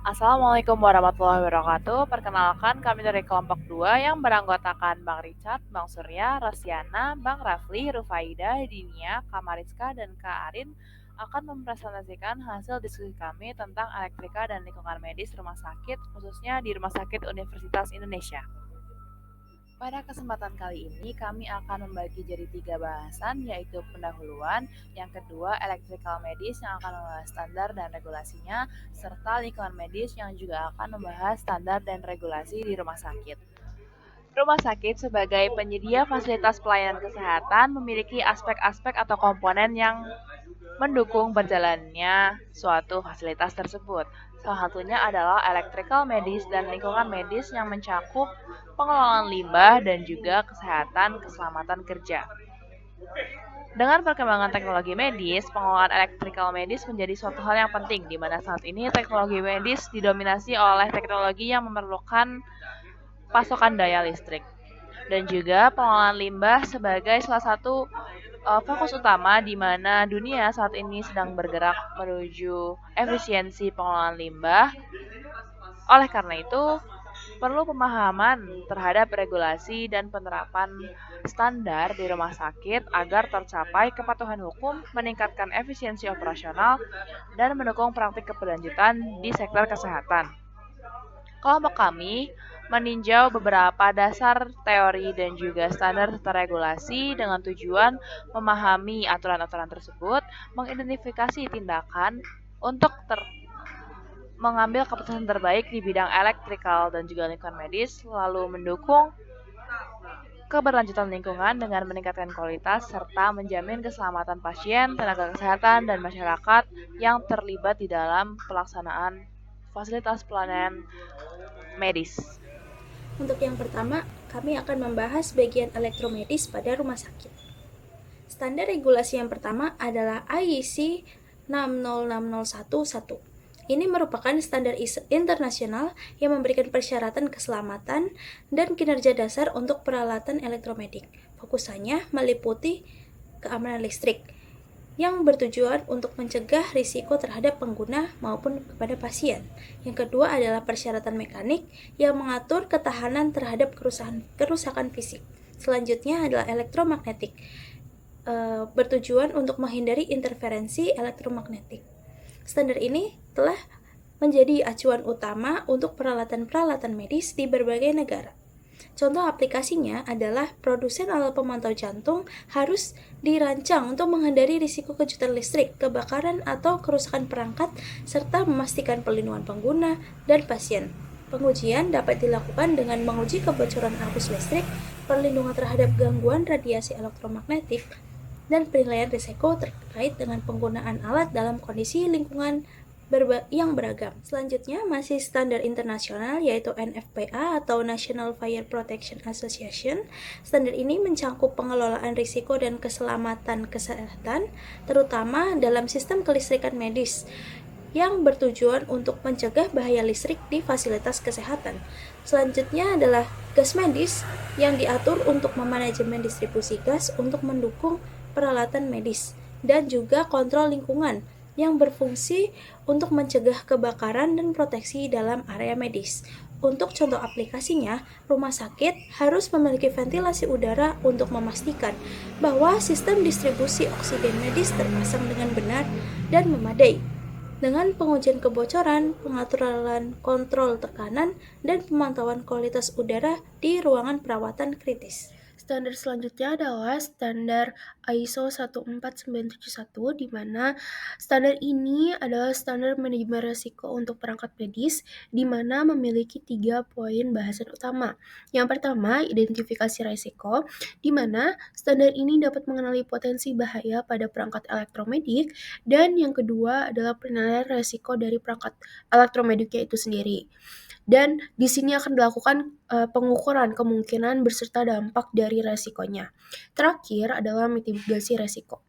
Assalamualaikum warahmatullahi wabarakatuh. Perkenalkan kami dari kelompok 2 yang beranggotakan Bang Richard, Bang Surya, Rosiana, Bang Rafli, Rufaida, Dinia, Kamariska, dan Kak Arin akan mempresentasikan hasil diskusi kami tentang elektrika dan lingkungan medis rumah sakit, khususnya di Rumah Sakit Universitas Indonesia. Pada kesempatan kali ini, kami akan membagi jadi 3 bahasan, yaitu pendahuluan, yang kedua electrical medis yang akan membahas standar dan regulasinya, serta lingkungan medis yang juga akan membahas standar dan regulasi di rumah sakit. Rumah sakit sebagai penyedia fasilitas pelayanan kesehatan memiliki aspek-aspek atau komponen yang mendukung berjalannya suatu fasilitas tersebut. Salah satunya adalah electrical medis dan lingkungan medis yang mencakup pengelolaan limbah dan juga kesehatan keselamatan kerja. Dengan perkembangan teknologi medis, pengelolaan electrical medis menjadi suatu hal yang penting, di mana saat ini teknologi medis didominasi oleh teknologi yang memerlukan pasokan daya listrik. Dan juga pengelolaan limbah sebagai salah satu fokus utama di mana dunia saat ini sedang bergerak menuju efisiensi pengelolaan limbah. Oleh karena itu, perlu pemahaman terhadap regulasi dan penerapan standar di rumah sakit agar tercapai kepatuhan hukum, meningkatkan efisiensi operasional, dan mendukung praktik keberlanjutan di sektor kesehatan. Kelompok kami meninjau beberapa dasar teori dan juga standar serta regulasi dengan tujuan memahami aturan-aturan tersebut, mengidentifikasi tindakan untuk mengambil keputusan terbaik di bidang elektrikal dan juga lingkungan medis, lalu mendukung keberlanjutan lingkungan dengan meningkatkan kualitas serta menjamin keselamatan pasien, tenaga kesehatan, dan masyarakat yang terlibat di dalam pelaksanaan fasilitas pelayanan medis. Untuk yang pertama, kami akan membahas bagian elektromedis pada rumah sakit. Standar regulasi yang pertama adalah IEC 60601. Ini merupakan standar internasional yang memberikan persyaratan keselamatan dan kinerja dasar untuk peralatan elektromedik. Fokusannya meliputi keamanan listrik, yang bertujuan untuk mencegah risiko terhadap pengguna maupun kepada pasien. Yang kedua adalah persyaratan mekanik yang mengatur ketahanan terhadap kerusakan fisik. Selanjutnya adalah elektromagnetik, bertujuan untuk menghindari interferensi elektromagnetik. Standar ini telah menjadi acuan utama untuk peralatan-peralatan medis di berbagai negara. Contoh aplikasinya adalah produsen alat pemantau jantung harus dirancang untuk menghindari risiko kejutan listrik, kebakaran, atau kerusakan perangkat, serta memastikan perlindungan pengguna dan pasien. Pengujian dapat dilakukan dengan menguji kebocoran arus listrik, perlindungan terhadap gangguan radiasi elektromagnetik, dan penilaian risiko terkait dengan penggunaan alat dalam kondisi lingkungan yang beragam. Selanjutnya masih standar internasional yaitu NFPA atau National Fire Protection Association. Standar ini mencakup pengelolaan risiko dan keselamatan kesehatan, terutama dalam sistem kelistrikan medis yang bertujuan untuk mencegah bahaya listrik di fasilitas kesehatan. Selanjutnya adalah gas medis yang diatur untuk memanajemen distribusi gas untuk mendukung peralatan medis, dan juga kontrol lingkungan yang berfungsi untuk mencegah kebakaran dan proteksi dalam area medis. Untuk contoh aplikasinya, rumah sakit harus memiliki ventilasi udara untuk memastikan bahwa sistem distribusi oksigen medis terpasang dengan benar dan memadai. Dengan pengujian kebocoran, pengaturan kontrol tekanan, dan pemantauan kualitas udara di ruangan perawatan kritis. Standar selanjutnya adalah standar ISO 14971, di mana standar ini adalah standar manajemen risiko untuk perangkat medis, di mana memiliki 3 poin bahasan utama. Yang pertama, identifikasi risiko, di mana standar ini dapat mengenali potensi bahaya pada perangkat elektromedik, dan yang kedua adalah penilaian risiko dari perangkat elektromediknya itu sendiri. Dan di sini akan dilakukan pengukuran kemungkinan berserta dampak dari resikonya. Terakhir adalah mitigasi resiko.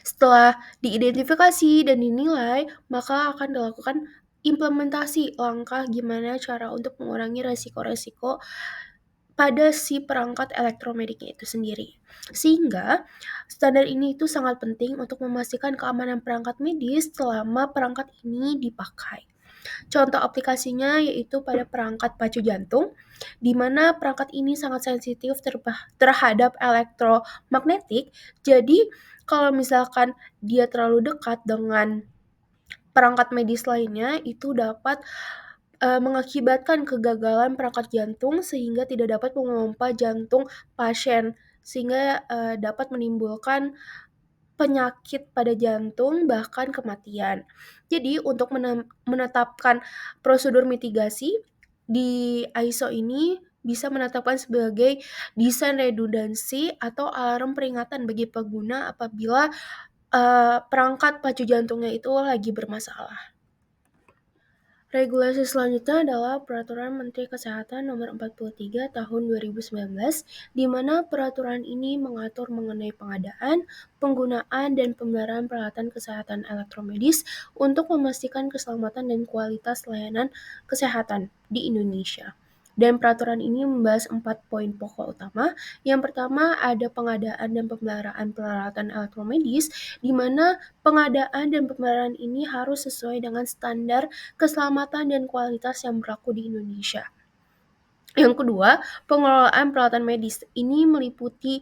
Setelah diidentifikasi dan dinilai, maka akan dilakukan implementasi langkah gimana cara untuk mengurangi resiko-resiko pada si perangkat elektromediknya itu sendiri. Sehingga standar ini itu sangat penting untuk memastikan keamanan perangkat medis selama perangkat ini dipakai. Contoh aplikasinya yaitu pada perangkat pacu jantung, di mana perangkat ini sangat sensitif terhadap elektromagnetik. Jadi, kalau misalkan dia terlalu dekat dengan perangkat medis lainnya, itu dapat mengakibatkan kegagalan perangkat jantung sehingga tidak dapat memompa jantung pasien, sehingga dapat menimbulkan penyakit pada jantung, bahkan kematian. Jadi, untuk menetapkan prosedur mitigasi di ISO ini bisa menetapkan sebagai desain redundansi atau alarm peringatan bagi pengguna apabila perangkat pacu jantungnya itu lagi bermasalah. Regulasi selanjutnya adalah Peraturan Menteri Kesehatan Nomor 43 Tahun 2019, di mana peraturan ini mengatur mengenai pengadaan, penggunaan, dan pemeliharaan peralatan kesehatan elektromedis untuk memastikan keselamatan dan kualitas layanan kesehatan di Indonesia. Dan peraturan ini membahas 4 poin pokok utama. Yang pertama ada pengadaan dan pemeliharaan peralatan elektromedis, di mana pengadaan dan pemeliharaan ini harus sesuai dengan standar keselamatan dan kualitas yang berlaku di Indonesia. Yang kedua, pengelolaan peralatan medis. Ini meliputi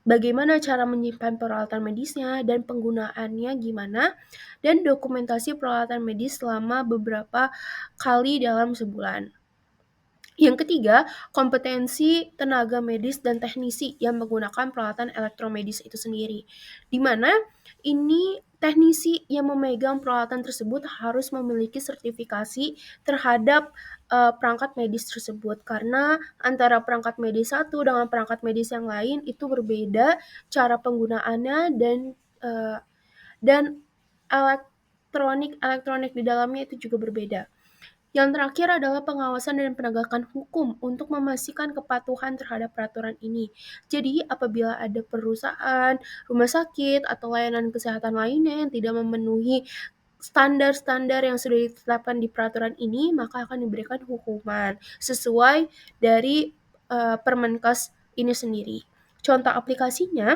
bagaimana cara menyimpan peralatan medisnya dan penggunaannya gimana, dan dokumentasi peralatan medis selama beberapa kali dalam sebulan. Yang ketiga, kompetensi tenaga medis dan teknisi yang menggunakan peralatan elektromedis itu sendiri. Di mana ini teknisi yang memegang peralatan tersebut harus memiliki sertifikasi terhadap perangkat medis tersebut, karena antara perangkat medis satu dengan perangkat medis yang lain itu berbeda cara penggunaannya dan elektronik di dalamnya itu juga berbeda. Yang terakhir adalah pengawasan dan penegakan hukum untuk memastikan kepatuhan terhadap peraturan ini. Jadi, apabila ada perusahaan, rumah sakit, atau layanan kesehatan lainnya yang tidak memenuhi standar-standar yang sudah ditetapkan di peraturan ini, maka akan diberikan hukuman sesuai dari Permenkes ini sendiri. Contoh aplikasinya,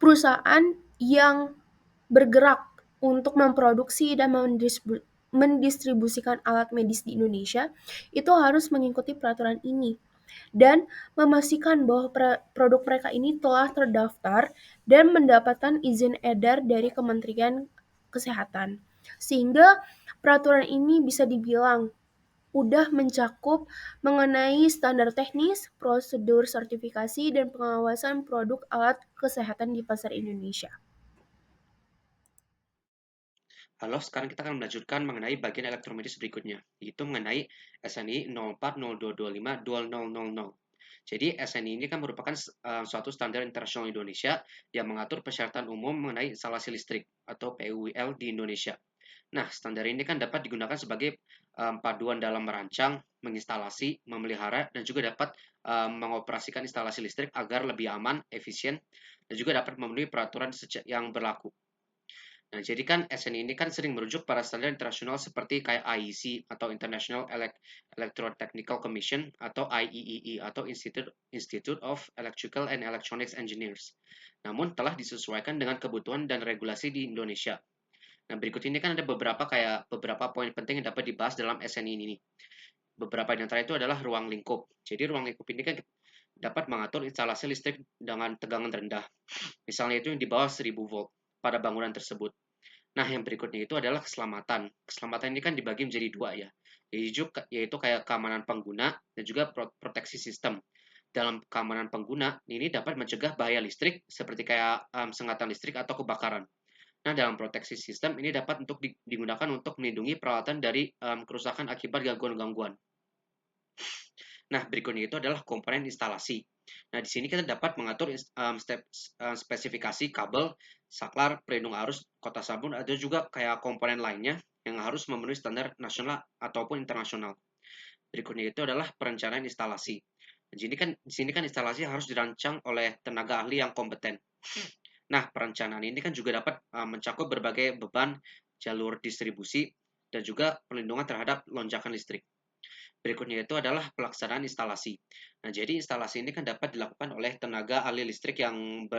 perusahaan yang bergerak untuk memproduksi dan mendistribusikan alat medis di Indonesia itu harus mengikuti peraturan ini dan memastikan bahwa produk mereka ini telah terdaftar dan mendapatkan izin edar dari Kementerian Kesehatan. Sehingga peraturan ini bisa dibilang udah mencakup mengenai standar teknis, prosedur sertifikasi, dan pengawasan produk alat kesehatan di pasar Indonesia. Halo, sekarang kita akan melanjutkan mengenai bagian elektromedis berikutnya, yaitu mengenai SNI 0402252000. Jadi SNI ini kan merupakan suatu standar internasional Indonesia yang mengatur persyaratan umum mengenai instalasi listrik atau PUIL di Indonesia. Nah, standar ini kan dapat digunakan sebagai paduan dalam merancang, menginstalasi, memelihara, dan juga dapat mengoperasikan instalasi listrik agar lebih aman, efisien, dan juga dapat memenuhi peraturan yang berlaku. Nah, jadi kan SNI ini kan sering merujuk pada standar internasional seperti kayak IEC atau International Electrotechnical Commission atau IEEE atau Institute of Electrical and Electronics Engineers. Namun telah disesuaikan dengan kebutuhan dan regulasi di Indonesia. Nah, berikut ini kan ada beberapa poin penting yang dapat dibahas dalam SNI ini. Beberapa di antara itu adalah ruang lingkup. Jadi ruang lingkup ini kan dapat mengatur instalasi listrik dengan tegangan rendah. Misalnya itu yang di bawah 1000 volt pada bangunan tersebut. Nah, yang berikutnya itu adalah keselamatan. Keselamatan ini kan dibagi menjadi dua ya, yaitu kayak keamanan pengguna dan juga proteksi sistem. Dalam keamanan pengguna, ini dapat mencegah bahaya listrik seperti kayak sengatan listrik atau kebakaran. Nah, dalam proteksi sistem ini dapat digunakan untuk melindungi peralatan dari kerusakan akibat gangguan-gangguan. Nah, berikutnya itu adalah komponen instalasi. Nah, di sini kita dapat mengatur spesifikasi kabel, saklar, pelindung arus, kotak sabun, ada juga kayak komponen lainnya yang harus memenuhi standar nasional ataupun internasional. Berikutnya itu adalah perencanaan instalasi. Di sini kan instalasi harus dirancang oleh tenaga ahli yang kompeten. Nah, perencanaan ini kan juga dapat mencakup berbagai beban, jalur distribusi, dan juga perlindungan terhadap lonjakan listrik. Berikutnya itu adalah pelaksanaan instalasi. Nah, jadi instalasi ini kan dapat dilakukan oleh tenaga ahli listrik yang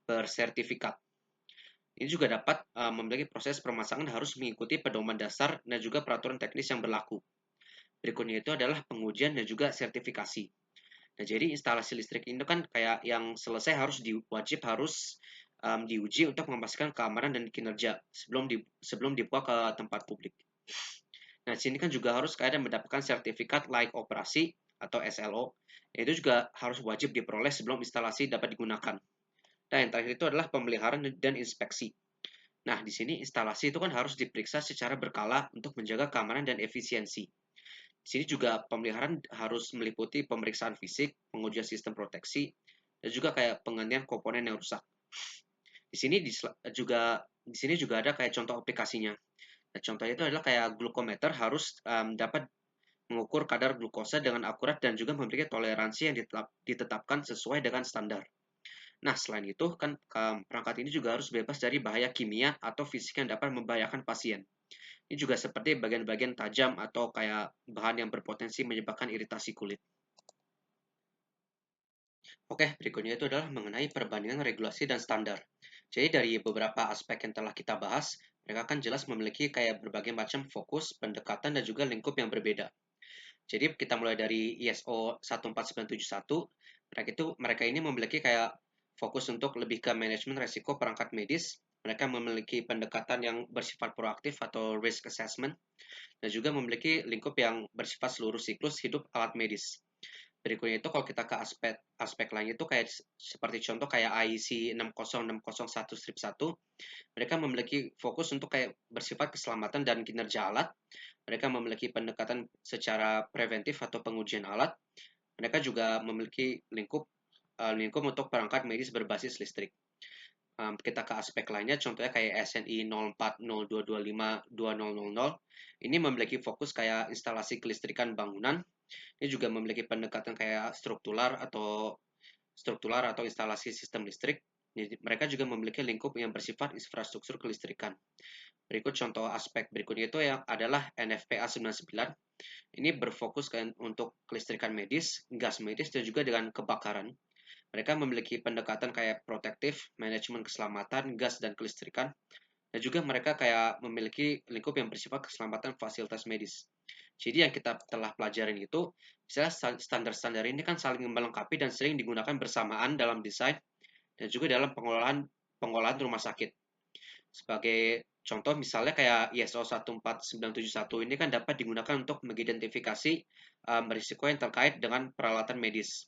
bersertifikat. Ini juga dapat memiliki proses pemasangan harus mengikuti pedoman dasar dan juga peraturan teknis yang berlaku. Berikutnya itu adalah pengujian dan juga sertifikasi. Nah, jadi instalasi listrik ini kan kayak yang selesai wajib harus diuji untuk memastikan keamanan dan kinerja sebelum dibawa ke tempat publik. Nah, di sini kan juga harus kayak mendapatkan sertifikat layak operasi atau SLO. Itu juga harus wajib diperoleh sebelum instalasi dapat digunakan. Nah, yang terakhir itu adalah pemeliharaan dan inspeksi. Nah, di sini instalasi itu kan harus diperiksa secara berkala untuk menjaga keamanan dan efisiensi. Di sini juga pemeliharaan harus meliputi pemeriksaan fisik, pengujian sistem proteksi, dan juga kayak penggantian komponen yang rusak. Di sini juga ada kayak contoh aplikasinya. Nah, contohnya itu adalah kayak glukometer harus dapat mengukur kadar glukosa dengan akurat dan juga memiliki toleransi yang ditetapkan sesuai dengan standar. Nah, selain itu kan perangkat ini juga harus bebas dari bahaya kimia atau fisik yang dapat membahayakan pasien. Ini juga seperti bagian-bagian tajam atau kayak bahan yang berpotensi menyebabkan iritasi kulit. Oke, berikutnya itu adalah mengenai perbandingan regulasi dan standar. Jadi dari beberapa aspek yang telah kita bahas, mereka kan jelas memiliki kayak berbagai macam fokus, pendekatan, dan juga lingkup yang berbeda. Jadi kita mulai dari ISO 14971, mereka ini memiliki kayak fokus untuk lebih ke manajemen resiko perangkat medis. Mereka memiliki pendekatan yang bersifat proaktif atau risk assessment, dan juga memiliki lingkup yang bersifat seluruh siklus hidup alat medis. Berikutnya itu kalau kita ke aspek lainnya itu kayak seperti contoh kayak IEC 60601-1, mereka memiliki fokus untuk kayak bersifat keselamatan dan kinerja alat. Mereka memiliki pendekatan secara preventif atau pengujian alat. Mereka juga memiliki lingkup untuk perangkat medis berbasis listrik. Kita ke aspek lainnya, contohnya kayak SNI 0402252000. Ini memiliki fokus kayak instalasi kelistrikan bangunan. Ini juga memiliki pendekatan kayak struktural atau instalasi sistem listrik. Jadi, mereka juga memiliki lingkup yang bersifat infrastruktur kelistrikan. Berikut contoh aspek berikutnya itu yang adalah NFPA 99. Ini berfokus untuk kelistrikan medis, gas medis, dan juga dengan kebakaran. Mereka memiliki pendekatan kayak protektif, manajemen keselamatan, gas dan kelistrikan, dan juga mereka kayak memiliki lingkup yang bersifat keselamatan fasilitas medis. Jadi yang kita telah pelajarin itu, misalnya standar-standar ini kan saling melengkapi dan sering digunakan bersamaan dalam desain dan juga dalam pengolahan rumah sakit. Sebagai contoh misalnya kayak ISO 14971 ini kan dapat digunakan untuk mengidentifikasi risiko yang terkait dengan peralatan medis.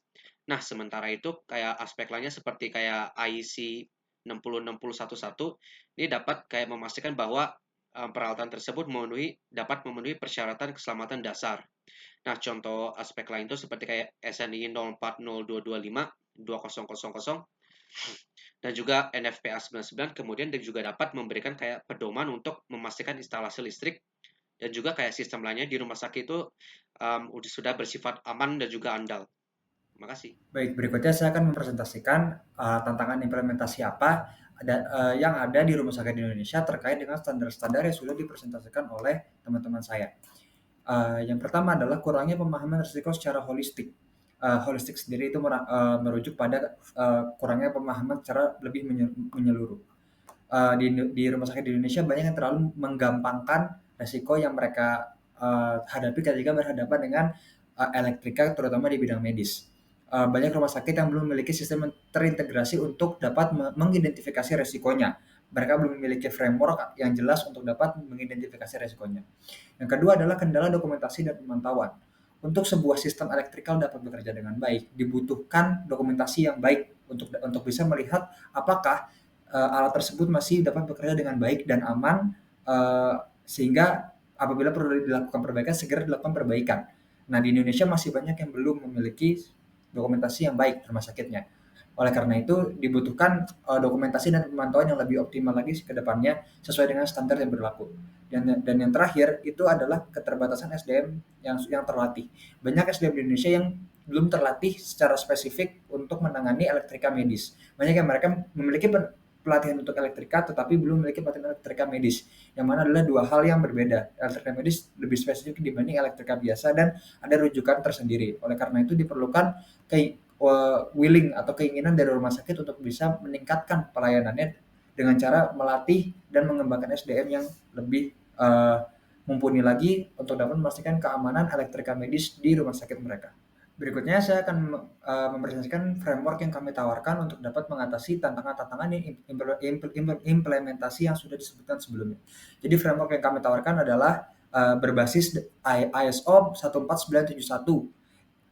Nah, sementara itu kayak aspek lainnya seperti kayak IEC 60611 ini dapat kayak memastikan bahwa peralatan tersebut dapat memenuhi persyaratan keselamatan dasar. Nah, contoh aspek lain itu seperti kayak SNI 0402252000 dan juga NFPA 99 kemudian juga dapat memberikan kayak pedoman untuk memastikan instalasi listrik dan juga kayak sistem lainnya di rumah sakit itu sudah bersifat aman dan juga andal. Terima kasih. Baik, berikutnya saya akan mempresentasikan tantangan implementasi apa yang ada di rumah sakit di Indonesia terkait dengan standar-standar yang sudah dipresentasikan oleh teman-teman saya. Yang pertama adalah kurangnya pemahaman risiko secara holistik. Holistik sendiri itu merujuk pada kurangnya pemahaman secara lebih menyeluruh. Di rumah sakit di Indonesia banyak yang terlalu menggampangkan risiko yang mereka hadapi ketika berhadapan dengan elektrika, terutama di bidang medis. Banyak rumah sakit yang belum memiliki sistem terintegrasi untuk dapat mengidentifikasi resikonya. Mereka belum memiliki framework yang jelas untuk dapat mengidentifikasi resikonya. Yang kedua adalah kendala dokumentasi dan pemantauan. Untuk sebuah sistem elektrikal dapat bekerja dengan baik, dibutuhkan dokumentasi yang baik untuk bisa melihat apakah alat tersebut masih dapat bekerja dengan baik dan aman, sehingga apabila perlu dilakukan perbaikan, segera dilakukan perbaikan. Nah, di Indonesia masih banyak yang belum memiliki dokumentasi yang baik rumah sakitnya. Oleh karena itu dibutuhkan dokumentasi dan pemantauan yang lebih optimal lagi ke depannya sesuai dengan standar yang berlaku. Dan yang terakhir itu adalah keterbatasan SDM yang terlatih. Banyak SDM di Indonesia yang belum terlatih secara spesifik untuk menangani elektrika medis. Banyak yang mereka memiliki pelatihan untuk elektrika tetapi belum memiliki pelatihan elektrika medis, yang mana adalah dua hal yang berbeda. Elektrika medis lebih spesifik dibanding elektrika biasa dan ada rujukan tersendiri. Oleh karena itu diperlukan willing atau keinginan dari rumah sakit untuk bisa meningkatkan pelayanannya dengan cara melatih dan mengembangkan SDM yang lebih mumpuni lagi untuk dapat memastikan keamanan elektrika medis di rumah sakit mereka. Berikutnya saya akan mempresentasikan framework yang kami tawarkan untuk dapat mengatasi tantangan-tantangan yang implementasi yang sudah disebutkan sebelumnya. Jadi framework yang kami tawarkan adalah berbasis ISO 14971.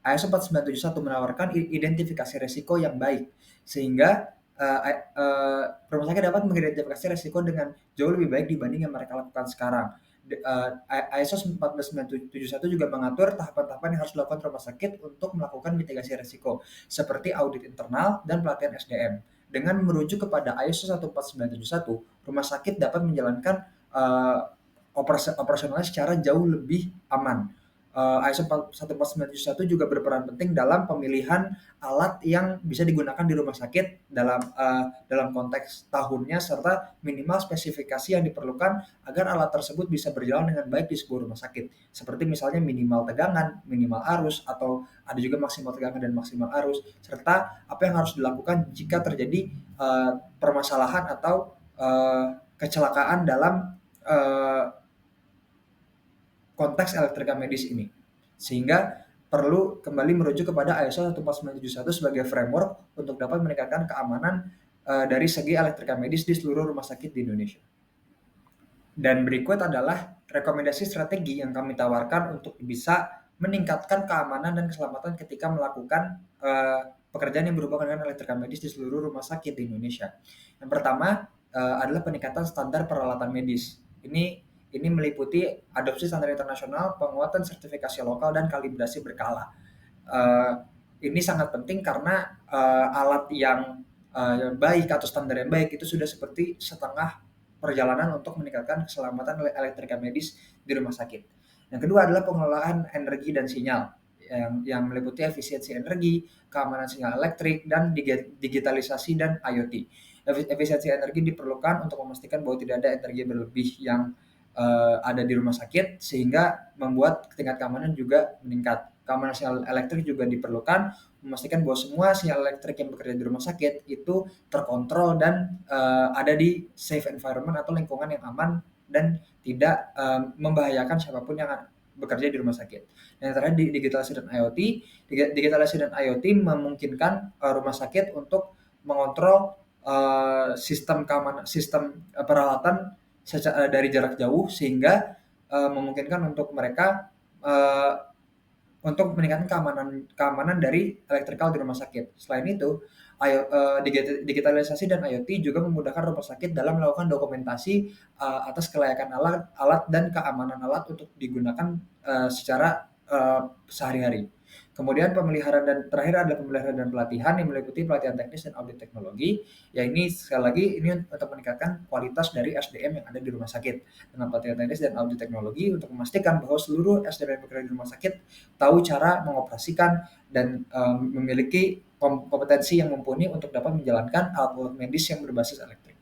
ISO 14971 menawarkan identifikasi resiko yang baik, sehingga rumah sakit dapat mengidentifikasi resiko dengan jauh lebih baik dibanding yang mereka lakukan sekarang. ISO 14971 juga mengatur tahapan-tahapan yang harus dilakukan rumah sakit untuk melakukan mitigasi resiko, seperti audit internal dan pelatihan SDM. Dengan merujuk kepada ISO 14971, rumah sakit dapat menjalankan operasionalnya secara jauh lebih aman. ISO 14971 juga berperan penting dalam pemilihan alat yang bisa digunakan di rumah sakit dalam konteks tahunnya serta minimal spesifikasi yang diperlukan agar alat tersebut bisa berjalan dengan baik di sebuah rumah sakit. Seperti misalnya minimal tegangan, minimal arus, atau ada juga maksimal tegangan dan maksimal arus, serta apa yang harus dilakukan jika terjadi permasalahan atau kecelakaan dalam konteks elektrika medis ini. Sehingga perlu kembali merujuk kepada ISO 14971 sebagai framework untuk dapat meningkatkan keamanan dari segi elektrika medis di seluruh rumah sakit di Indonesia. Dan berikut adalah rekomendasi strategi yang kami tawarkan untuk bisa meningkatkan keamanan dan keselamatan ketika melakukan pekerjaan yang berhubungan dengan elektrika medis di seluruh rumah sakit di Indonesia. Yang pertama adalah peningkatan standar peralatan medis. Ini meliputi adopsi standar internasional, penguatan sertifikasi lokal, dan kalibrasi berkala. Ini sangat penting karena alat yang baik atau standar yang baik itu sudah seperti setengah perjalanan untuk meningkatkan keselamatan elektrika medis di rumah sakit. Yang kedua adalah pengelolaan energi dan sinyal yang meliputi efisiensi energi, keamanan sinyal elektrik, dan digitalisasi dan IoT. Efisiensi energi diperlukan untuk memastikan bahwa tidak ada energi berlebih yang ada di rumah sakit, sehingga membuat tingkat keamanan juga meningkat. Keamanan sinyal elektrik juga diperlukan, memastikan bahwa semua sinyal elektrik yang bekerja di rumah sakit itu terkontrol dan ada di safe environment atau lingkungan yang aman dan tidak membahayakan siapapun yang bekerja di rumah sakit. Dan yang terakhir, digitalisasi dan IoT. Digitalisasi dan IoT memungkinkan rumah sakit untuk mengontrol sistem keamanan, sistem peralatan dari jarak jauh, sehingga memungkinkan untuk mereka untuk meningkatkan keamanan dari elektrikal di rumah sakit. Selain itu, digitalisasi dan IoT juga memudahkan rumah sakit dalam melakukan dokumentasi atas kelayakan alat dan keamanan alat untuk digunakan secara sehari-hari. Kemudian terakhir adalah pemeliharaan dan pelatihan yang meliputi pelatihan teknis dan audit teknologi. Ya, ini sekali lagi ini untuk meningkatkan kualitas dari SDM yang ada di rumah sakit dengan pelatihan teknis dan audit teknologi untuk memastikan bahwa seluruh SDM yang bekerja di rumah sakit tahu cara mengoperasikan dan memiliki kompetensi yang mumpuni untuk dapat menjalankan alat medis yang berbasis elektrik.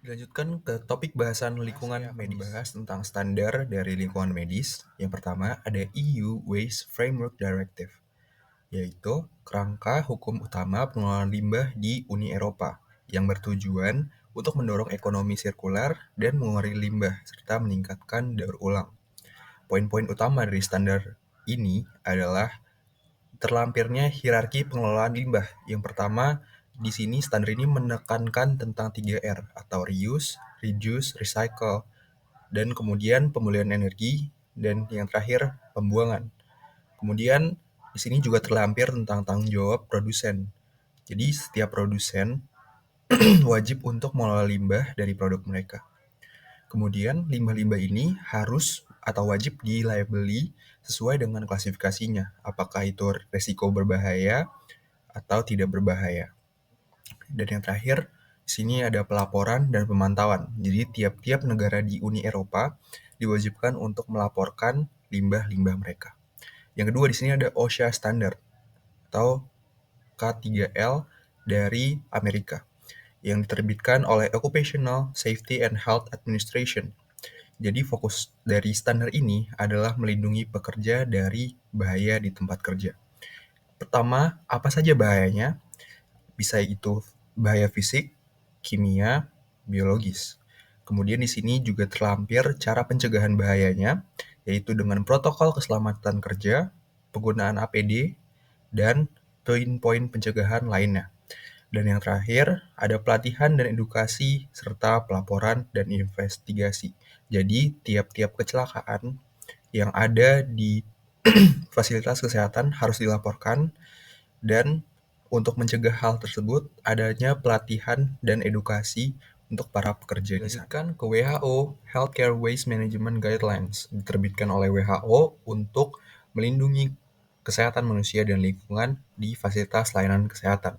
Dilanjutkan ke topik bahasan lingkungan medis. Bahas tentang standar dari lingkungan medis. Yang pertama ada EU Waste Framework Directive, yaitu kerangka hukum utama pengelolaan limbah di Uni Eropa yang bertujuan untuk mendorong ekonomi sirkular dan mengurangi limbah serta meningkatkan daur ulang. Poin-poin utama dari standar ini adalah terlampirnya hierarki pengelolaan limbah. Yang pertama, di sini standar ini menekankan tentang 3R atau reuse, reduce, recycle, dan kemudian pemulihan energi, dan yang terakhir pembuangan. Kemudian di sini juga terlampir tentang tanggung jawab produsen. Jadi setiap produsen wajib untuk mengelola limbah dari produk mereka. Kemudian limbah-limbah ini harus atau wajib dilabeli sesuai dengan klasifikasinya, apakah itu resiko berbahaya atau tidak berbahaya. Dan yang terakhir, di sini ada pelaporan dan pemantauan. Jadi tiap-tiap negara di Uni Eropa diwajibkan untuk melaporkan limbah-limbah mereka. Yang kedua, di sini ada OSHA Standard atau K3L dari Amerika yang diterbitkan oleh Occupational Safety and Health Administration. Jadi fokus dari standar ini adalah melindungi pekerja dari bahaya di tempat kerja. Pertama, apa saja bahayanya? Bisa itu bahaya fisik, kimia, biologis. Kemudian di sini juga terlampir cara pencegahan bahayanya, yaitu dengan protokol keselamatan kerja, penggunaan APD, dan poin-poin pencegahan lainnya. Dan yang terakhir, ada pelatihan dan edukasi, serta pelaporan dan investigasi. Jadi, tiap-tiap kecelakaan yang ada di fasilitas kesehatan harus dilaporkan, dan untuk mencegah hal tersebut, adanya pelatihan dan edukasi untuk para pekerja di sana. Dilanjutkan ke WHO, Healthcare Waste Management Guidelines, diterbitkan oleh WHO untuk melindungi kesehatan manusia dan lingkungan di fasilitas layanan kesehatan.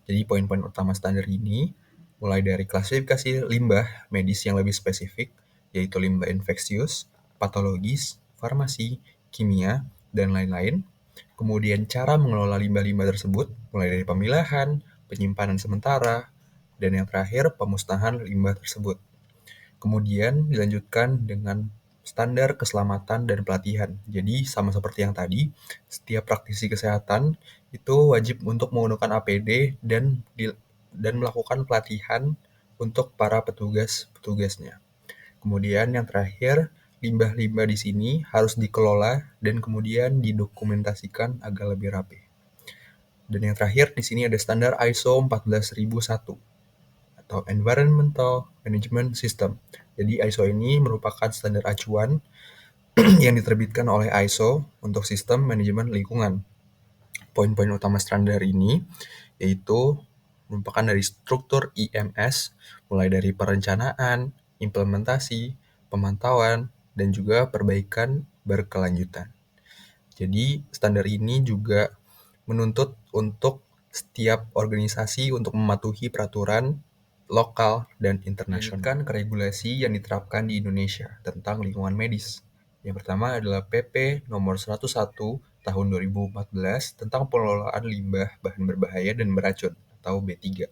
Jadi poin-poin utama standar ini mulai dari klasifikasi limbah medis yang lebih spesifik, yaitu limbah infeksius, patologis, farmasi, kimia, dan lain-lain. Kemudian cara mengelola limbah-limbah tersebut, mulai dari pemilahan, penyimpanan sementara, dan yang terakhir pemusnahan limbah tersebut. Kemudian dilanjutkan dengan standar keselamatan dan pelatihan. Jadi sama seperti yang tadi, setiap praktisi kesehatan itu wajib untuk menggunakan APD dan melakukan pelatihan untuk para petugas-petugasnya. Kemudian yang terakhir, limbah-limbah di sini harus dikelola dan kemudian didokumentasikan agar lebih rapi. Dan yang terakhir di sini ada standar ISO 14001 atau Environmental Management System. Jadi ISO ini merupakan standar acuan yang diterbitkan oleh ISO untuk sistem manajemen lingkungan. Poin-poin utama standar ini yaitu merupakan dari struktur IMS, mulai dari perencanaan, implementasi, pemantauan, dan juga perbaikan berkelanjutan. Jadi standar ini juga menuntut untuk setiap organisasi untuk mematuhi peraturan lokal dan internasional. Lanjutkan ke regulasi yang diterapkan di Indonesia tentang lingkungan medis. Yang pertama adalah PP nomor 101 tahun 2014 tentang pengelolaan limbah bahan berbahaya dan beracun atau B3.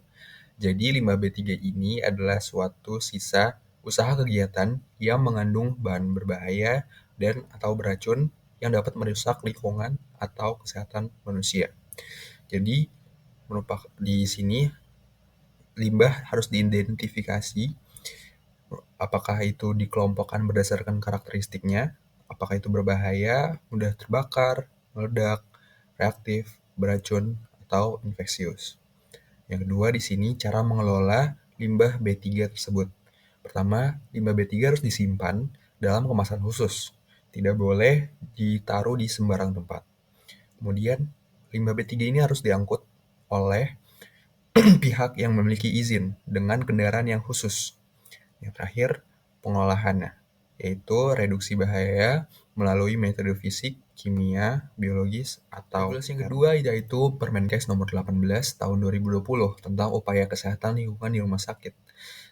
Jadi limbah B3 ini adalah suatu sisa usaha kegiatan yang mengandung bahan berbahaya dan atau beracun yang dapat merusak lingkungan atau kesehatan manusia. Jadi di sini limbah harus diidentifikasi apakah itu dikelompokkan berdasarkan karakteristiknya, apakah itu berbahaya, mudah terbakar, meledak, reaktif, beracun, atau infeksius. Yang kedua di sini cara mengelola limbah B3 tersebut. Pertama, limbah B3 harus disimpan dalam kemasan khusus. Tidak boleh ditaruh di sembarang tempat. Kemudian, limbah B3 ini harus diangkut oleh pihak yang memiliki izin dengan kendaraan yang khusus. Yang terakhir, pengolahannya, yaitu reduksi bahaya melalui metode fisik, kimia, biologis, atau regulasi yang kedua yaitu Permenkes nomor 18 tahun 2020 tentang upaya kesehatan lingkungan di rumah sakit.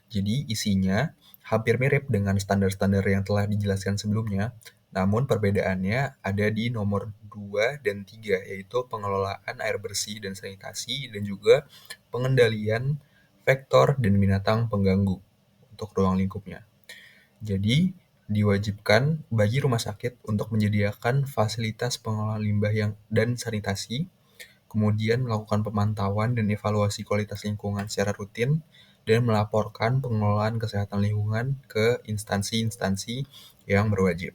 Jadi isinya hampir mirip dengan standar-standar yang telah dijelaskan sebelumnya, namun perbedaannya ada di nomor 2 dan 3, yaitu pengelolaan air bersih dan sanitasi, dan juga pengendalian vektor dan binatang pengganggu untuk ruang lingkupnya. Jadi, diwajibkan bagi rumah sakit untuk menyediakan fasilitas pengelolaan limbah dan sanitasi, kemudian melakukan pemantauan dan evaluasi kualitas lingkungan secara rutin, dan melaporkan pengelolaan kesehatan lingkungan ke instansi-instansi yang berwajib.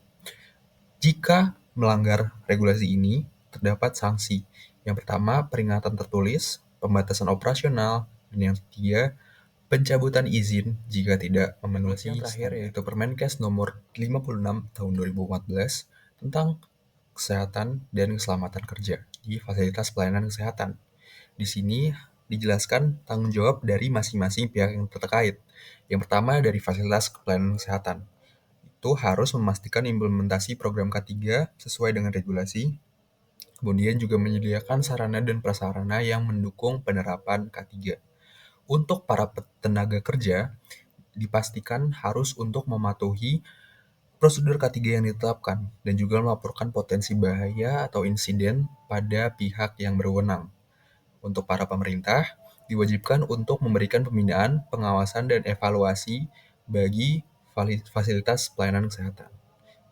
Jika melanggar regulasi ini, terdapat sanksi. Yang pertama, peringatan tertulis, pembatasan operasional, dan yang ketiga, pencabutan izin jika tidak memenuhi. Yang terakhir yaitu Permenkes nomor 56 tahun 2014 tentang kesehatan dan keselamatan kerja di fasilitas pelayanan kesehatan. Di sini dijelaskan tanggung jawab dari masing-masing pihak yang terkait. Yang pertama dari fasilitas pelayanan kesehatan. Itu harus memastikan implementasi program K3 sesuai dengan regulasi, kemudian juga menyediakan sarana dan prasarana yang mendukung penerapan K3. Untuk para tenaga kerja, dipastikan harus untuk mematuhi prosedur K3 yang ditetapkan dan juga melaporkan potensi bahaya atau insiden pada pihak yang berwenang. Untuk para pemerintah, diwajibkan untuk memberikan pembinaan, pengawasan, dan evaluasi bagi fasilitas pelayanan kesehatan.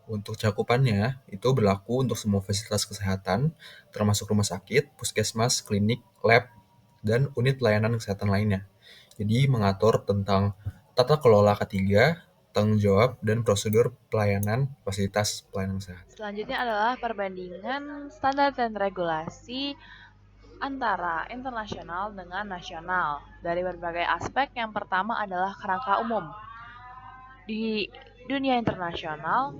Untuk cakupannya, itu berlaku untuk semua fasilitas kesehatan, termasuk rumah sakit, puskesmas, klinik, lab, dan unit pelayanan kesehatan lainnya. Jadi mengatur tentang tata kelola ketiga, tanggung jawab, dan prosedur pelayanan fasilitas pelayanan kesehatan. Selanjutnya adalah perbandingan standar dan regulasi antara internasional dengan nasional dari berbagai aspek. Yang pertama adalah kerangka umum. Di dunia internasional,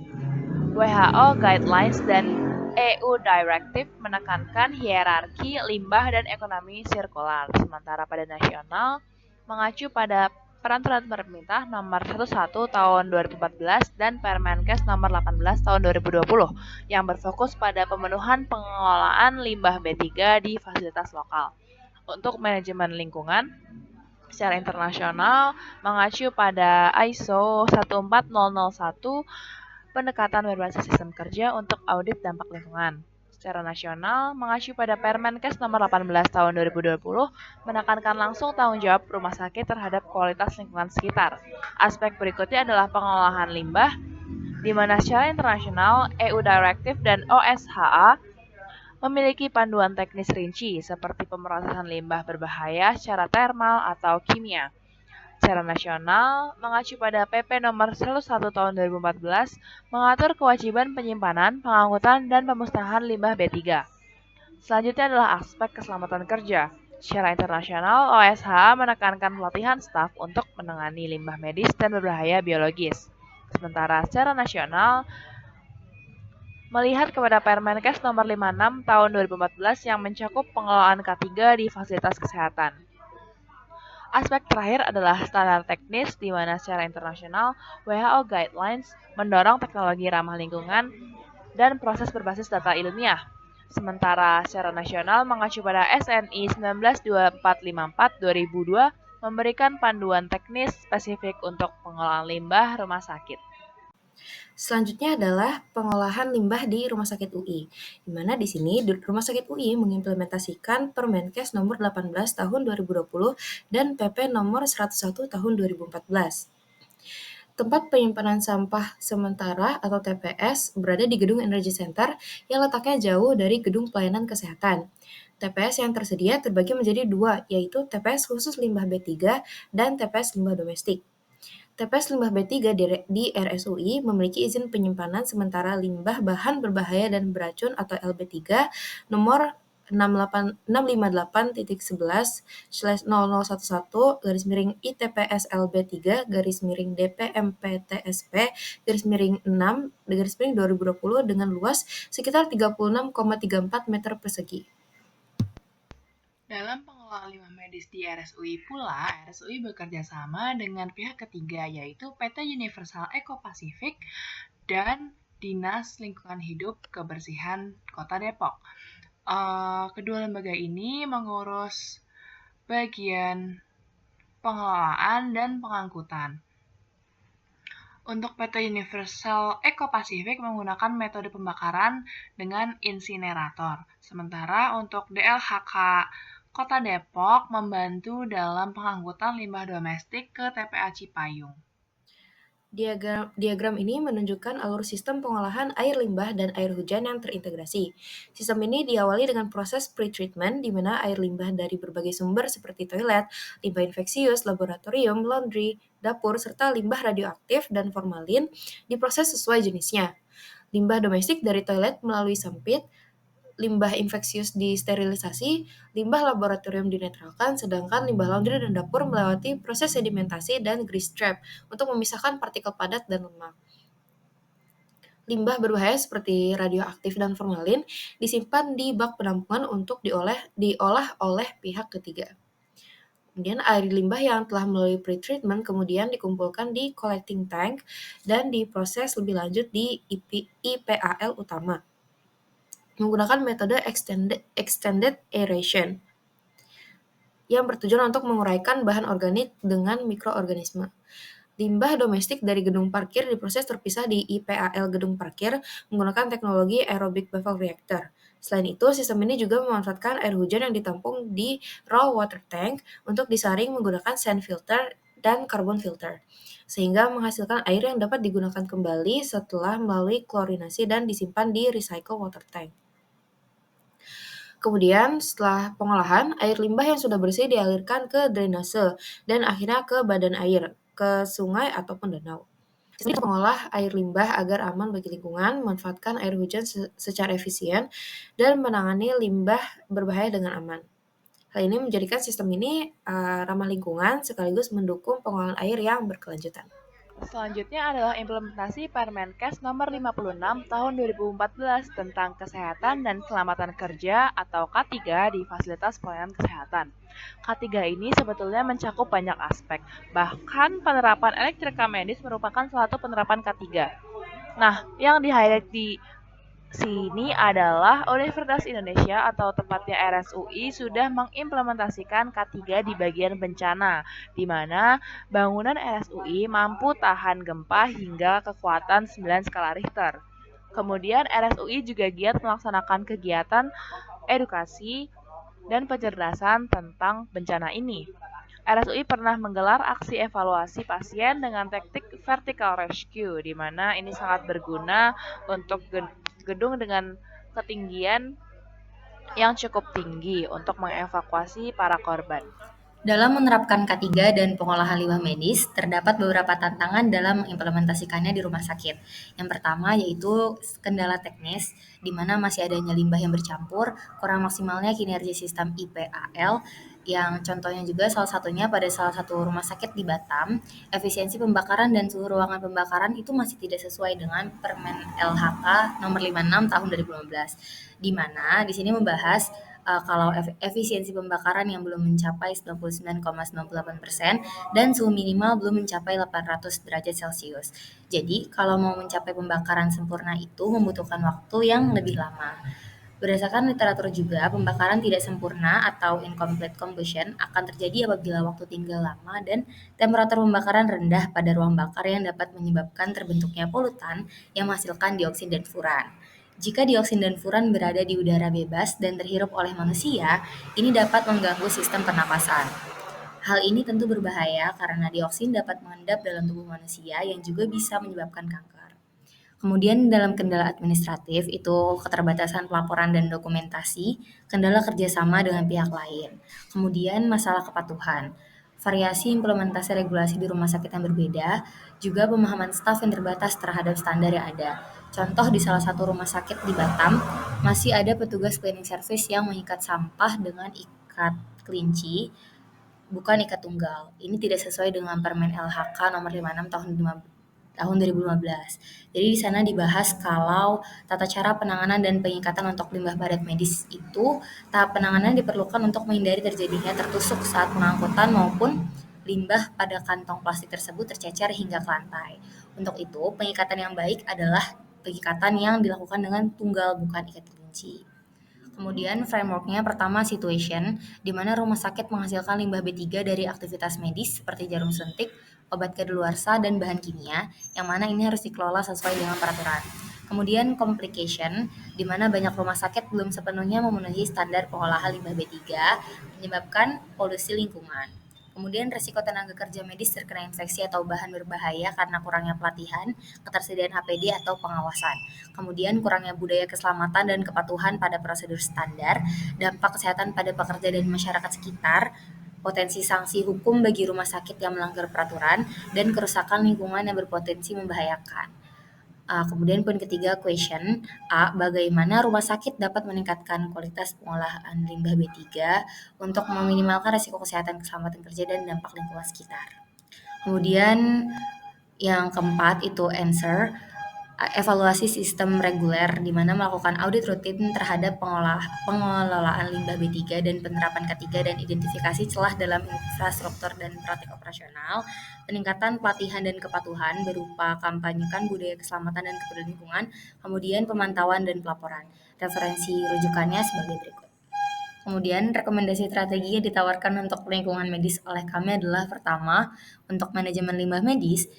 WHO Guidelines dan EU Directive menekankan hierarki limbah dan ekonomi sirkular, sementara pada nasional mengacu pada Peraturan Pemerintah Nomor 11 Tahun 2014 dan Permenkes Nomor 18 Tahun 2020 yang berfokus pada pemenuhan pengelolaan limbah B3 di fasilitas lokal. Untuk manajemen lingkungan, secara internasional mengacu pada ISO 14001 pendekatan berbasis sistem kerja untuk audit dampak lingkungan. Secara nasional, mengacu pada Permenkes Nomor 18 Tahun 2020, menekankan langsung tanggung jawab rumah sakit terhadap kualitas lingkungan sekitar. Aspek berikutnya adalah pengolahan limbah, di mana secara internasional EU Directive dan OSHA memiliki panduan teknis rinci seperti pemrosesan limbah berbahaya secara termal atau kimia. Secara nasional, mengacu pada PP Nomor 101 Tahun 2014, mengatur kewajiban penyimpanan, pengangkutan, dan pemusnahan limbah B3. Selanjutnya adalah aspek keselamatan kerja. Secara internasional, OSH menekankan pelatihan staf untuk menangani limbah medis dan berbahaya biologis. Sementara secara nasional, melihat kepada Permenkes Nomor 56 Tahun 2014 yang mencakup pengelolaan K3 di fasilitas kesehatan. Aspek terakhir adalah standar teknis, di mana secara internasional WHO Guidelines mendorong teknologi ramah lingkungan dan proses berbasis data ilmiah. Sementara secara nasional mengacu pada SNI 192454-2002 memberikan panduan teknis spesifik untuk pengelolaan limbah rumah sakit. Selanjutnya adalah pengolahan limbah di Rumah Sakit UI, di mana di sini Rumah Sakit UI mengimplementasikan Permenkes Nomor 18 Tahun 2020 dan PP Nomor 101 Tahun 2014. Tempat penyimpanan sampah sementara atau TPS berada di Gedung Energy Center yang letaknya jauh dari Gedung Pelayanan Kesehatan. TPS yang tersedia terbagi menjadi dua, yaitu TPS khusus limbah B3 dan TPS limbah domestik. TPS limbah B3 di RSUI memiliki izin penyimpanan sementara limbah bahan berbahaya dan beracun atau LB3 nomor 658-11-0011-DPMPTSP-6-2020 dengan luas sekitar 36,34 meter persegi. Dalam pengelolaan limbah medis di RSUI pula, RSUI bekerja sama dengan pihak ketiga, yaitu PT Universal Eco Pacific dan Dinas Lingkungan Hidup Kebersihan Kota Depok. Kedua lembaga ini mengurus bagian pengelolaan dan pengangkutan. Untuk PT Universal Eco Pacific menggunakan metode pembakaran dengan insinerator. Sementara untuk DLHK Kota Depok membantu dalam pengangkutan limbah domestik ke TPA Cipayung. Diagram ini menunjukkan alur sistem pengolahan air limbah dan air hujan yang terintegrasi. Sistem ini diawali dengan proses pre-treatment, di mana air limbah dari berbagai sumber seperti toilet, limbah infeksius, laboratorium, laundry, dapur, serta limbah radioaktif dan formalin diproses sesuai jenisnya. Limbah domestik dari toilet melalui sampit, limbah infeksius disterilisasi, limbah laboratorium dinetralkan, sedangkan limbah laundry dan dapur melewati proses sedimentasi dan grease trap untuk memisahkan partikel padat dan lemak. Limbah berbahaya seperti radioaktif dan formalin disimpan di bak penampungan untuk diolah oleh pihak ketiga. Kemudian air limbah yang telah melalui pre-treatment kemudian dikumpulkan di collecting tank dan diproses lebih lanjut di IPAL utama menggunakan metode extended aeration yang bertujuan untuk menguraikan bahan organik dengan mikroorganisme. Limbah domestik dari gedung parkir diproses terpisah di IPAL gedung parkir menggunakan teknologi aerobic baffle reactor. Selain itu, sistem ini juga memanfaatkan air hujan yang ditampung di raw water tank untuk disaring menggunakan sand filter dan carbon filter, sehingga menghasilkan air yang dapat digunakan kembali setelah melalui klorinasi dan disimpan di recycle water tank. Kemudian setelah pengolahan, air limbah yang sudah bersih dialirkan ke drainase dan akhirnya ke badan air, ke sungai ataupun danau. Sistem ini mengolah air limbah agar aman bagi lingkungan, memanfaatkan air hujan secara efisien, dan menangani limbah berbahaya dengan aman. Hal ini menjadikan sistem ini ramah lingkungan sekaligus mendukung pengolahan air yang berkelanjutan. Selanjutnya adalah implementasi Permenkes nomor 56 tahun 2014 tentang kesehatan dan keselamatan kerja atau K3 di fasilitas pelayanan kesehatan. K3 ini sebetulnya mencakup banyak aspek, bahkan penerapan elektrika medis merupakan salah satu penerapan K3. Nah, yang di-highlight di sini adalah Universitas Indonesia atau tepatnya RSUI sudah mengimplementasikan K3 di bagian bencana, di mana bangunan RSUI mampu tahan gempa hingga kekuatan 9 skala Richter. Kemudian RSUI juga giat melaksanakan kegiatan edukasi dan pencerdasan tentang bencana ini. RSUI pernah menggelar aksi evaluasi pasien dengan teknik vertical rescue, di mana ini sangat berguna untuk gedung dengan ketinggian yang cukup tinggi untuk mengevakuasi para korban. Dalam menerapkan K3 dan pengolahan limbah medis, terdapat beberapa tantangan dalam mengimplementasikannya di rumah sakit. Yang pertama yaitu kendala teknis, di mana masih adanya limbah yang bercampur, kurang maksimalnya kinerja sistem IPAL, yang contohnya juga salah satunya pada salah satu rumah sakit di Batam, efisiensi pembakaran dan suhu ruangan pembakaran itu masih tidak sesuai dengan Permen LHK nomor 56 tahun 2015, di mana di sini membahas kalau efisiensi pembakaran yang belum mencapai 99,98% dan suhu minimal belum mencapai 800 derajat Celcius. Jadi, kalau mau mencapai pembakaran sempurna itu membutuhkan waktu yang lebih lama. Berdasarkan literatur juga, pembakaran tidak sempurna atau incomplete combustion akan terjadi apabila waktu tinggal lama dan temperatur pembakaran rendah pada ruang bakar yang dapat menyebabkan terbentuknya polutan yang menghasilkan dioksin dan furan. Jika dioksin dan furan berada di udara bebas dan terhirup oleh manusia, ini dapat mengganggu sistem pernapasan. Hal ini tentu berbahaya karena dioksin dapat mengendap dalam tubuh manusia yang juga bisa menyebabkan kanker. Kemudian dalam kendala administratif itu keterbatasan pelaporan dan dokumentasi, kendala kerjasama dengan pihak lain. Kemudian masalah kepatuhan, variasi implementasi regulasi di rumah sakit yang berbeda, juga pemahaman staf yang terbatas terhadap standar yang ada. Contoh di salah satu rumah sakit di Batam, masih ada petugas cleaning service yang mengikat sampah dengan ikat kelinci, bukan ikat tunggal. Ini tidak sesuai dengan Permen LHK nomor 56 tahun 2015. Jadi di sana dibahas kalau tata cara penanganan dan pengikatan untuk limbah padat medis itu tahap penanganan diperlukan untuk menghindari terjadinya tertusuk saat pengangkutan maupun limbah pada kantong plastik tersebut tercecer hingga ke lantai. Untuk itu, pengikatan yang baik adalah pengikatan yang dilakukan dengan tunggal bukan ikat kelinci. Kemudian frameworknya pertama situation, di mana rumah sakit menghasilkan limbah B3 dari aktivitas medis seperti jarum suntik, obat kadaluarsa, dan bahan kimia, yang mana ini harus dikelola sesuai dengan peraturan. Kemudian complication, di mana banyak rumah sakit belum sepenuhnya memenuhi standar pengolahan limbah B3, menyebabkan polusi lingkungan. Kemudian risiko tenaga kerja medis terkena infeksi atau bahan berbahaya karena kurangnya pelatihan, ketersediaan APD atau pengawasan. Kemudian kurangnya budaya keselamatan dan kepatuhan pada prosedur standar, dampak kesehatan pada pekerja dan masyarakat sekitar, potensi sanksi hukum bagi rumah sakit yang melanggar peraturan, dan kerusakan lingkungan yang berpotensi membahayakan. Kemudian poin ketiga question A. Bagaimana rumah sakit dapat meningkatkan kualitas pengolahan limbah B3 untuk meminimalkan risiko kesehatan keselamatan kerja dan dampak lingkungan sekitar. Kemudian yang keempat itu answer, evaluasi sistem reguler di mana melakukan audit rutin terhadap pengelolaan limbah B3 dan penerapan K3 dan identifikasi celah dalam infrastruktur dan praktik operasional, peningkatan pelatihan dan kepatuhan berupa kampanyekan budaya keselamatan dan kepedulian lingkungan, kemudian pemantauan dan pelaporan. Referensi rujukannya sebagai berikut. Kemudian rekomendasi strategi yang ditawarkan untuk lingkungan medis oleh kami adalah pertama, untuk manajemen limbah medis,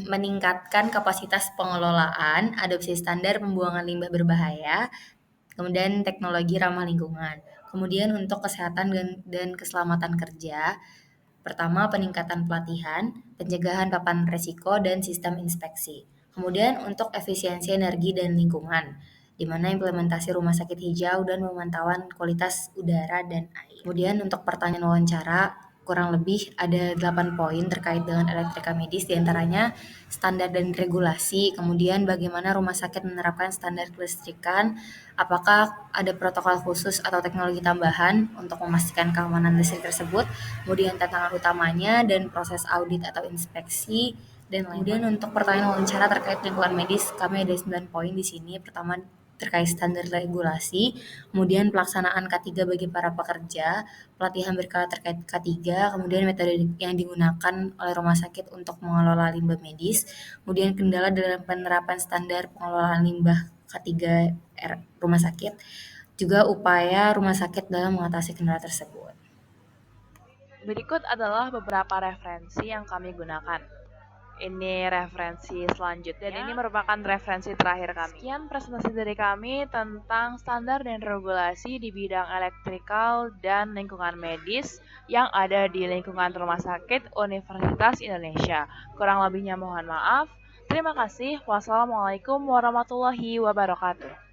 meningkatkan kapasitas pengelolaan, adopsi standar pembuangan limbah berbahaya, kemudian teknologi ramah lingkungan. Kemudian untuk kesehatan dan keselamatan kerja, pertama peningkatan pelatihan, pencegahan paparan risiko, dan sistem inspeksi. Kemudian untuk efisiensi energi dan lingkungan, di mana implementasi rumah sakit hijau dan pemantauan kualitas udara dan air. Kemudian untuk pertanyaan wawancara, kurang lebih ada 8 poin terkait dengan elektrika medis, diantaranya standar dan regulasi, kemudian bagaimana rumah sakit menerapkan standar kelistrikan, apakah ada protokol khusus atau teknologi tambahan untuk memastikan keamanan listrik tersebut, kemudian tantangan utamanya dan proses audit atau inspeksi, dan kemudian untuk pertanyaan wawancara terkait lingkungan medis, kami ada 9 poin di sini. Pertama, terkait standar regulasi, kemudian pelaksanaan K3 bagi para pekerja, pelatihan berkala terkait K3, kemudian metode yang digunakan oleh rumah sakit untuk mengelola limbah medis, kemudian kendala dalam penerapan standar pengelolaan limbah K3 rumah sakit, juga upaya rumah sakit dalam mengatasi kendala tersebut. Berikut adalah beberapa referensi yang kami gunakan. Ini referensi selanjutnya, dan ini merupakan referensi terakhir kami. Sekian presentasi dari kami tentang standar dan regulasi di bidang elektrikal dan lingkungan medis yang ada di lingkungan Rumah Sakit Universitas Indonesia. Kurang lebihnya mohon maaf. Terima kasih. Wassalamualaikum warahmatullahi wabarakatuh.